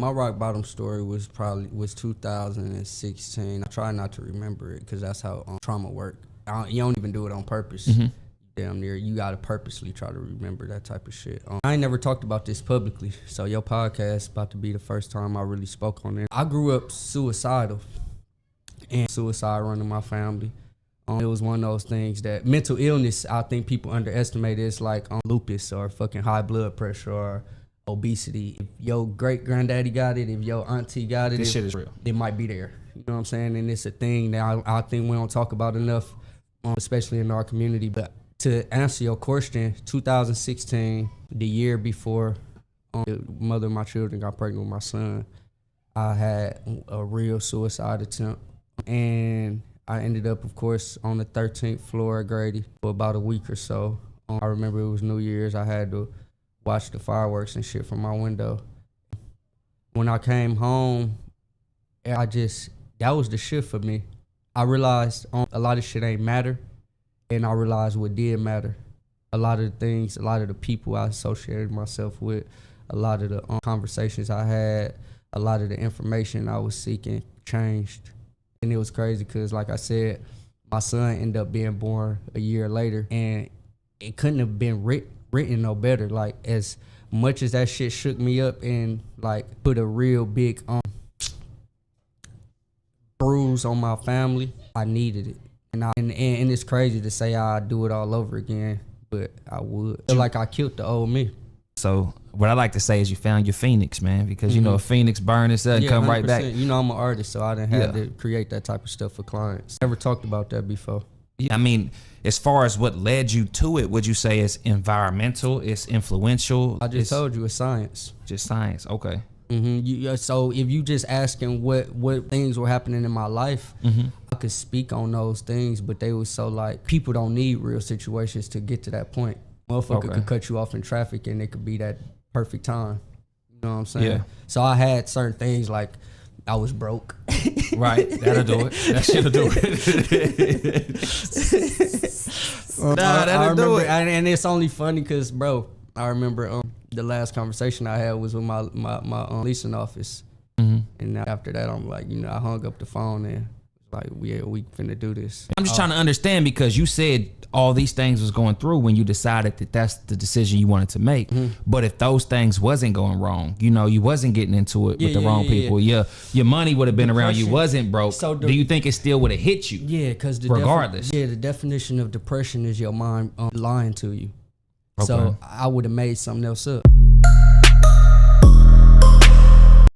My rock bottom story was 2016. I try not to remember it because that's how trauma work. You don't even do it on purpose. Mm-hmm. Damn near, you gotta purposely try to remember that type of shit. I ain't never talked about this publicly, so your podcast about to be the first time I really spoke on it. I grew up suicidal, and suicide running my family. It was one of those things that mental illness, I think people underestimate. It's like lupus or fucking high blood pressure or obesity. If your great granddaddy got it, if your auntie got it, This shit is real. It might be there. You know what I'm saying? And it's a thing that I think we don't talk about enough, especially in our community. But to answer your question, 2016, the year before the mother of my children got pregnant with my son, I had a real suicide attempt. And I ended up, of course, on the 13th floor of Grady for about a week or so. I remember it was New Year's. I had to watch the fireworks and shit from my window. When I came home, that was the shift for me. I realized a lot of shit ain't matter, and I realized what did matter. A lot of the things, a lot of the people I associated myself with, a lot of the conversations I had, a lot of the information I was seeking changed. And it was crazy because, like I said, my son ended up being born a year later, and it couldn't have been written no better. Like, as much as that shit shook me up and like put a real big bruise on my family, I needed it. And it's crazy to say I'd do it all over again, but I would. I feel like I killed the old me. So what I like to say is you found your phoenix, man, because you know a phoenix burn itself and come 100%. right back. You know, I'm an artist, so I didn't have to create that type of stuff for clients. Never talked about that before. Yeah, I mean, as far as what led you to it, would you say it's environmental, it's influential? I just told you it's science. Just science, okay. So if you just asking what things were happening in my life, I could speak on those things, but they was so like, people don't need real situations to get to that point. Motherfucker could cut you off in traffic and it could be that perfect time. You know what I'm saying? Yeah. So I had certain things like I was broke. Right, that'll do it. That shit'll do it. That'll do it. And it's only funny because, bro, I remember the last conversation I had was with my leasing office. And after that, I'm like, I hung up the phone and like, we finna do this. I'm just trying to understand, because you said all these things was going through when you decided that that's the decision you wanted to make. But if those things wasn't going wrong, you wasn't getting into it with the wrong people. Your money would have been around. You wasn't broke. So do you think it still would have hit you? Yeah, because regardless. The definition of depression is your mind lying to you. Okay. So I would have made something else up.